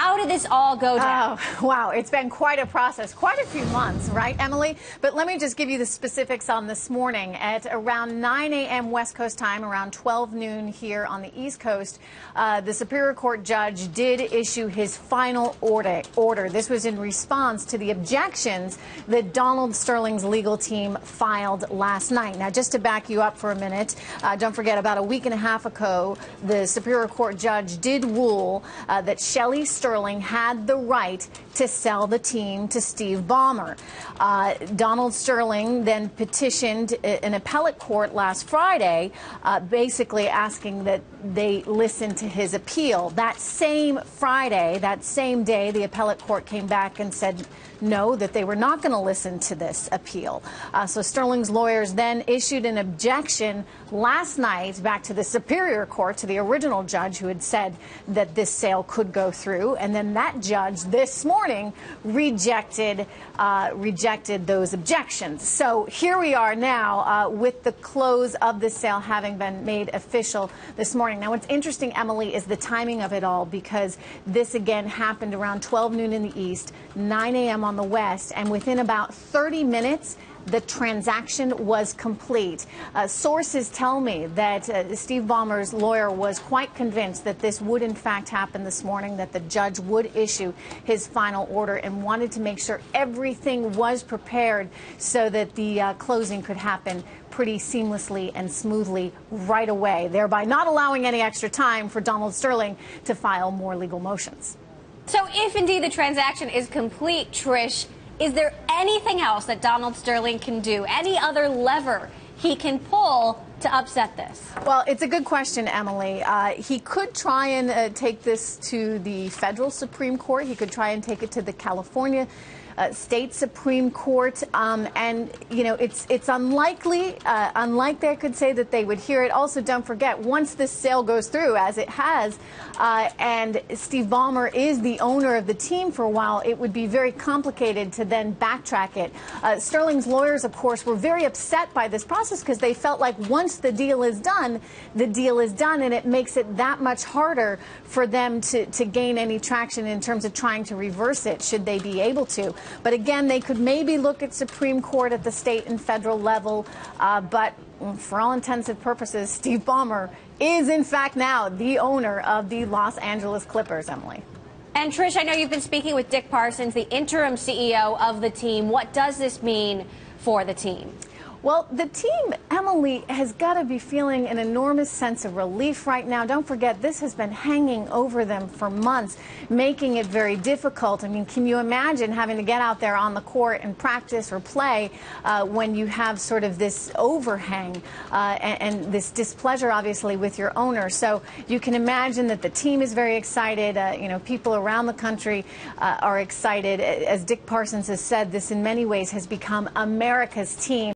How did this all go down? Oh, wow. It's been quite a process, quite a few months, right, Emily? But let me just give you the specifics on this morning. At around 9 a.m. West Coast time, around 12 noon here on the East Coast, the Superior Court judge did issue his final order. This was in response to the objections that Donald Sterling's legal team filed last night. Now, just to back you up for a minute, don't forget, about a week and a half ago, the Superior Court judge did rule that Shelley Sterling had the right to sell the team to Steve Ballmer. Donald Sterling then petitioned an appellate court last Friday, basically asking that they listen to his appeal. That same Friday, that same day, the appellate court came back and said no, that they were not going to listen to this appeal. So Sterling's lawyers then issued an objection last night back to the Superior Court, to the original judge who had said that this sale could go through. And then that judge this morning rejected those objections. So here we are now with the close of the sale having been made official this morning. Now, what's interesting, Emily, is the timing of it all, because this again happened around 12 noon in the East, 9 a.m. on the West, and within about 30 minutes, the transaction was complete. Sources tell me that Steve Ballmer's lawyer was quite convinced that this would in fact happen this morning, that the judge would issue his final order, and wanted to make sure everything was prepared so that the closing could happen pretty seamlessly and smoothly right away, thereby not allowing any extra time for Donald Sterling to file more legal motions. So if indeed the transaction is complete, Trish, is there anything else that Donald Sterling can do, any other lever he can pull to upset this? Well, it's a good question, Emily. He could try and take this to the federal Supreme Court. He could try and take it to the California state Supreme Court, and you know, it's unlikely I could say that they would hear it. Also, don't forget, once this sale goes through, as it has, and Steve Ballmer is the owner of the team for a while, it would be very complicated to then backtrack it. Sterling's lawyers, of course, were very upset by this process, because they felt like once the deal is done, the deal is done, and it makes it that much harder for them to gain any traction in terms of trying to reverse it, should they be able to. But again, they could maybe look at Supreme Court at the state and federal level. But for all intents and purposes, Steve Ballmer is, in fact, now the owner of the Los Angeles Clippers, Emily. And Trish, I know you've been speaking with Dick Parsons, the interim CEO of the team. What does this mean for the team? Well, the team, Emily, has got to be feeling an enormous sense of relief right now. Don't forget, this has been hanging over them for months, making it very difficult. I mean, can you imagine having to get out there on the court and practice or play when you have sort of this overhang and this displeasure, obviously, with your owner? So you can imagine that the team is very excited. You know, people around the country are excited. As Dick Parsons has said, this in many ways has become America's team.